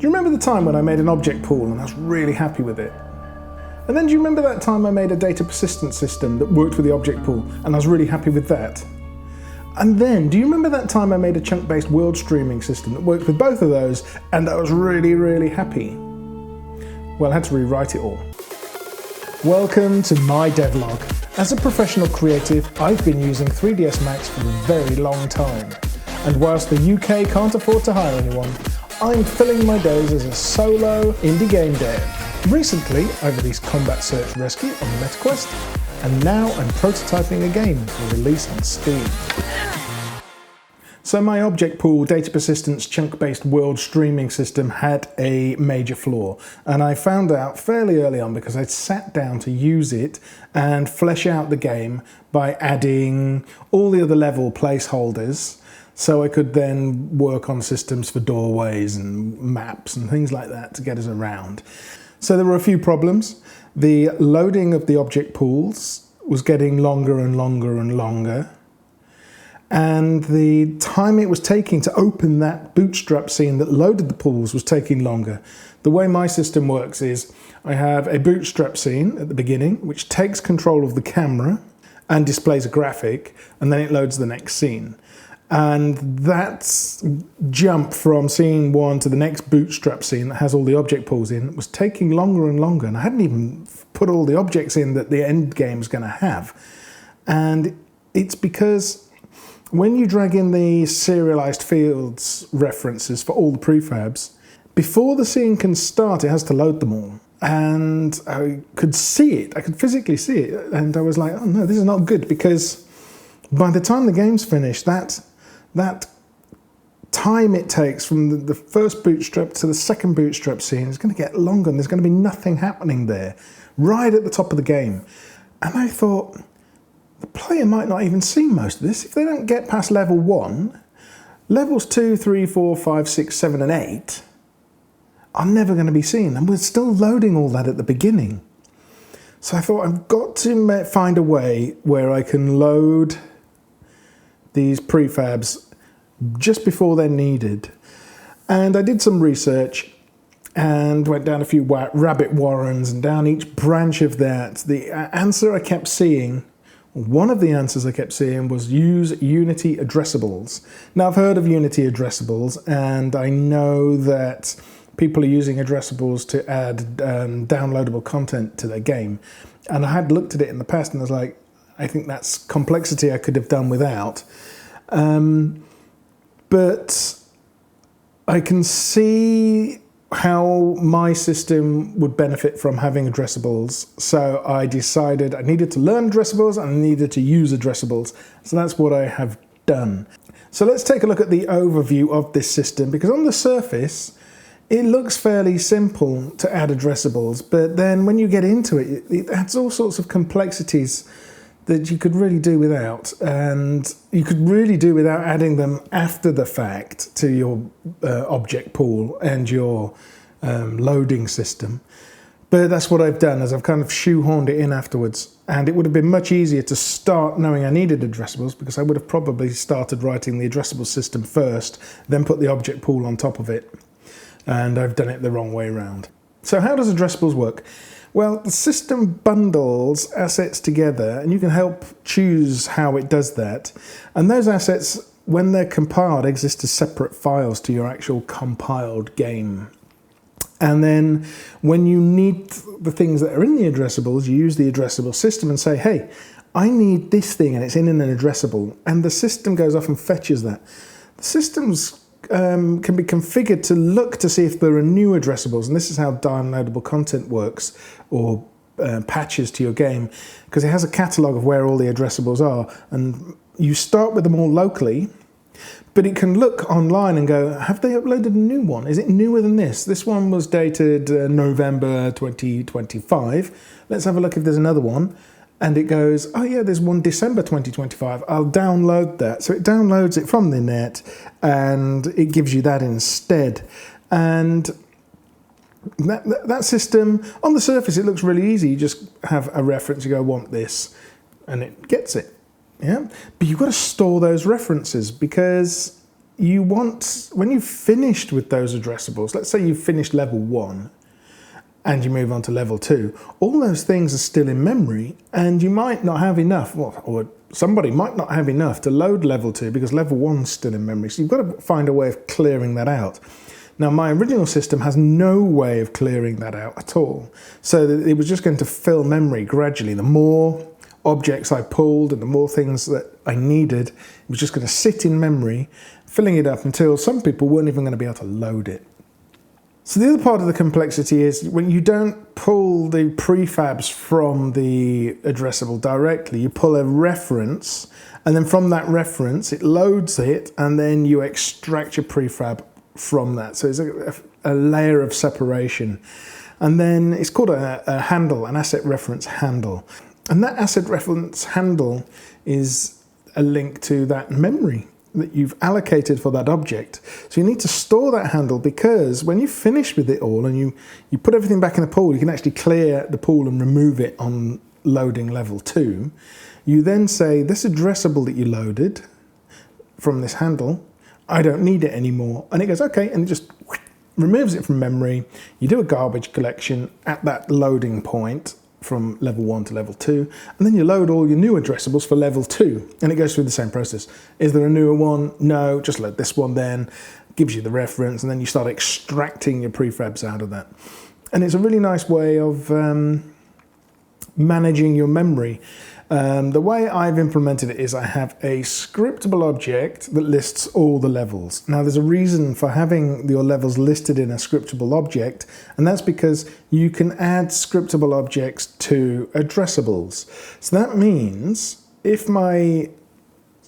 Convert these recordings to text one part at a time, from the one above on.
you remember the time when I made an object pool and I was really happy with it? And then do you remember that time I made a data persistence system that worked with the object pool and I was really happy with that? And then, do you remember that time I made a chunk-based world streaming system that worked with both of those and I was really, really happy? Well, I had to rewrite it all. Welcome to my devlog. As a professional creative, I've been using 3ds Max for a very long time. And whilst the UK can't afford to hire anyone, I'm filling my days as a solo indie game dev. Recently, I released Combat Search Rescue on the MetaQuest, and now I'm prototyping a game for release on Steam. So my object pool data persistence chunk-based world streaming system had a major flaw, and I found out fairly early on because I'd sat down to use it and flesh out the game by adding all the other level placeholders so I could then work on systems for doorways and maps and things like that to get us around. So there were a few problems. The loading of the object pools was getting longer and longer and longer. And the time it was taking to open that bootstrap scene that loaded the pools was taking longer. The way my system works is I have a bootstrap scene at the beginning, which takes control of the camera and displays a graphic, and then it loads the next scene. And that jump from scene one to the next bootstrap scene that has all the object pools in was taking longer and longer, and I hadn't even put all the objects in that the end game is going to have. And it's because when you drag in the serialized fields references for all the prefabs, before the scene can start, it has to load them all. And I could see it, I could physically see it, and I was like, oh no, this is not good, because by the time the game's finished, that time it takes from the first bootstrap to the second bootstrap scene is going to get longer, and there's going to be nothing happening there, right at the top of the game. And I thought, the player might not even see most of this. If they don't get past level 1, levels 2, 3, 4, 5, 6, 7 and 8 are never going to be seen, and we're still loading all that at the beginning. So I thought, I've got to find a way where I can load these prefabs just before they're needed. And I did some research and went down a few rabbit warrens, and down each branch of that, the answer I kept seeing, one of the answers I kept seeing was use Unity addressables. Now I've heard of Unity addressables, and I know that people are using addressables to add downloadable content to their game. And I had looked at it in the past and I was like, I think that's complexity I could have done without. But I can see how my system would benefit from having addressables. So I decided I needed to learn addressables and I needed to use addressables. So that's what I have done. So let's take a look at the overview of this system, because on the surface, it looks fairly simple to add addressables, but then when you get into it, it adds all sorts of complexities that you could really do without, and you could really do without adding them after the fact to your object pool and your loading system. But that's what I've done, is I've kind of shoehorned it in afterwards, and it would have been much easier to start knowing I needed addressables, because I would have probably started writing the addressable system first, then put the object pool on top of it, and I've done it the wrong way around. So how does addressables work? Well, the system bundles assets together, and you can help choose how it does that. And those assets, when they're compiled, exist as separate files to your actual compiled game. And then when you need the things that are in the addressables, you use the addressable system and say, hey, I need this thing, and it's in an addressable. And the system goes off and fetches that. The systems can be configured to look to see if there are new addressables, and this is how downloadable content works, or patches to your game, because it has a catalogue of where all the addressables are, and you start with them all locally, but it can look online and go, have they uploaded a new one? Is it newer than this? This one was dated November 2025. Let's have a look if there's another one. And it goes, oh yeah, there's one December 2025. I'll download that. So it downloads it from the net, and it gives you that instead. And that system, on the surface, it looks really easy. You just have a reference, you go, want this, and it gets it. Yeah, but you've got to store those references, because when you've finished with those addressables, let's say you've finished level 1 and you move on to level 2, all those things are still in memory, and you might not have enough, or somebody might not have enough to load level 2 because level 1's still in memory. So you've got to find a way of clearing that out. Now, my original system has no way of clearing that out at all. So it was just going to fill memory gradually. The more objects I pulled and the more things that I needed, it was just going to sit in memory, filling it up until some people weren't even going to be able to load it. So the other part of the complexity is when you don't pull the prefabs from the addressable directly, you pull a reference, and then from that reference it loads it, and then you extract your prefab from that. So it's a layer of separation. And then it's called a handle, an asset reference handle. And that asset reference handle is a link to that memory that you've allocated for that object. So you need to store that handle, because when you finish with it all and you put everything back in the pool, you can actually clear the pool and remove it on loading level 2. You then say, this addressable that you loaded from this handle, I don't need it anymore. And it goes, okay, and it just removes it from memory. You do a garbage collection at that loading point from level 1 to level 2, and then you load all your new addressables for level 2, and it goes through the same process. Is there a newer one? No, just load this one then, gives you the reference, and then you start extracting your prefabs out of that. And it's a really nice way of managing your memory. The way I've implemented it is I have a scriptable object that lists all the levels. Now, there's a reason for having your levels listed in a scriptable object, and that's because you can add scriptable objects to addressables. So that means if my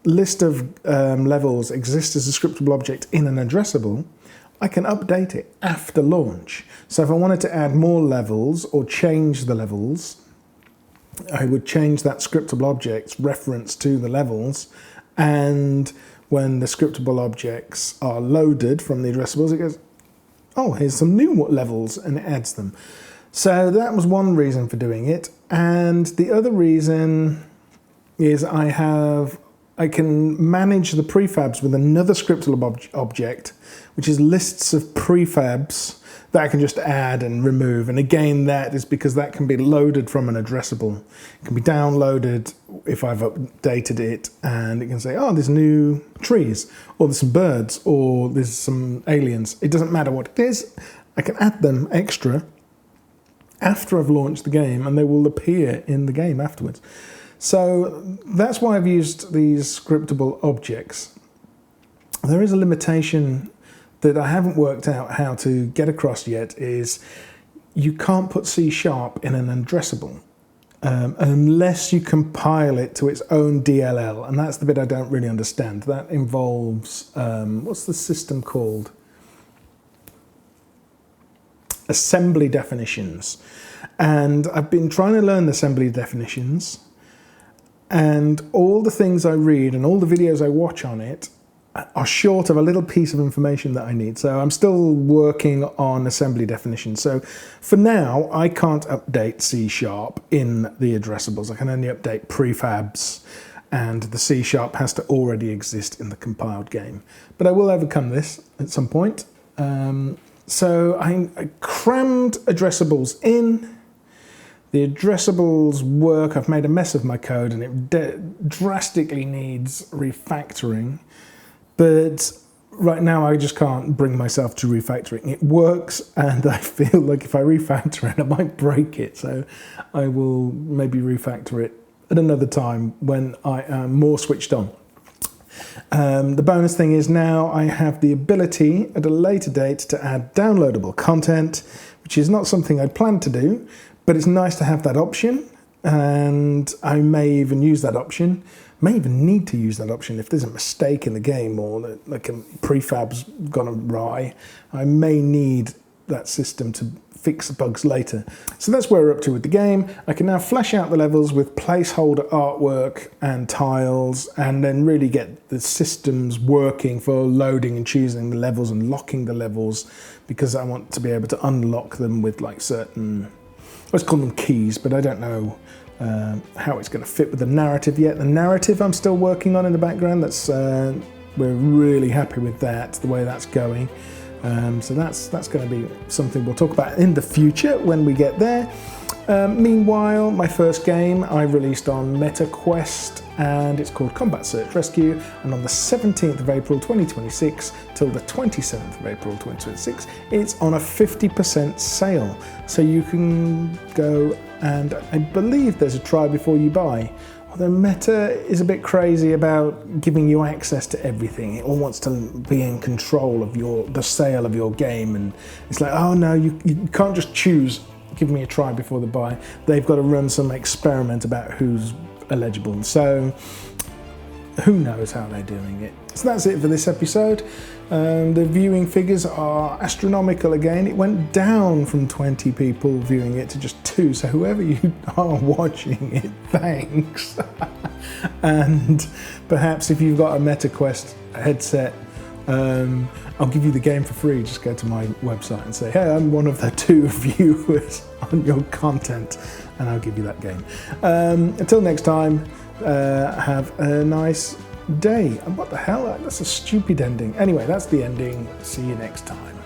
list of levels exists as a scriptable object in an addressable, I can update it after launch. So if I wanted to add more levels or change the levels, I would change that scriptable object's reference to the levels, and when the scriptable objects are loaded from the addressables, it goes, oh, here's some new levels, and it adds them. So that was one reason for doing it, and the other reason is I can manage the prefabs with another scriptable object, which is lists of prefabs that I can just add and remove. And again, that is because that can be loaded from an addressable. It can be downloaded if I've updated it, and it can say, oh, there's new trees, or there's some birds, or there's some aliens. It doesn't matter what it is. I can add them extra after I've launched the game, and they will appear in the game afterwards. So that's why I've used these scriptable objects. There is a limitation that I haven't worked out how to get across yet, is you can't put C# in an addressable unless you compile it to its own DLL, and that's the bit I don't really understand. That involves, what's the system called? Assembly definitions. And I've been trying to learn assembly definitions, and all the things I read and all the videos I watch on it are short of a little piece of information that I need. So I'm still working on assembly definitions. So for now, I can't update C# in the addressables. I can only update prefabs, and the C# has to already exist in the compiled game. But I will overcome this at some point. So I crammed addressables in. The addressables work. I've made a mess of my code, and it drastically needs refactoring. But right now I just can't bring myself to refactoring. It works, and I feel like if I refactor it, I might break it. So I will maybe refactor it at another time when I am more switched on. The bonus thing is now I have the ability at a later date to add downloadable content, which is not something I planned to do, but it's nice to have that option, and I may even use that option. May even need to use that option if there's a mistake in the game, or like a prefab's gone awry. I may need that system to fix bugs later. So that's where we're up to with the game. I can now flesh out the levels with placeholder artwork and tiles, and then really get the systems working for loading and choosing the levels and locking the levels, because I want to be able to unlock them with like certain, let's call them keys, but I don't know how it's going to fit with the narrative yet. The narrative I'm still working on in the background. That's we're really happy with that, the way that's going. So that's going to be something we'll talk about in the future when we get there. Meanwhile, my first game I released on MetaQuest, and it's called Combat Search Rescue, and on the 17th of April 2026 till the 27th of April 2026 it's on a 50% sale, so you can go, and I believe there's a try before you buy. Although Meta is a bit crazy about giving you access to everything. It all wants to be in control of the sale of your game, and it's like, oh no, you can't just choose give me a try before the buy. They've got to run some experiment about who's eligible. So who knows how they're doing it. So that's it for this episode. The viewing figures are astronomical again. It went down from 20 people viewing it to just 2. So whoever you are watching it, thanks. And perhaps if you've got a MetaQuest headset, I'll give you the game for free. Just go to my website and say, hey, I'm one of the 2 viewers on your content, and I'll give you that game. Until next time, have a nice day. And what the hell? That's a stupid ending. Anyway, that's the ending. See you next time.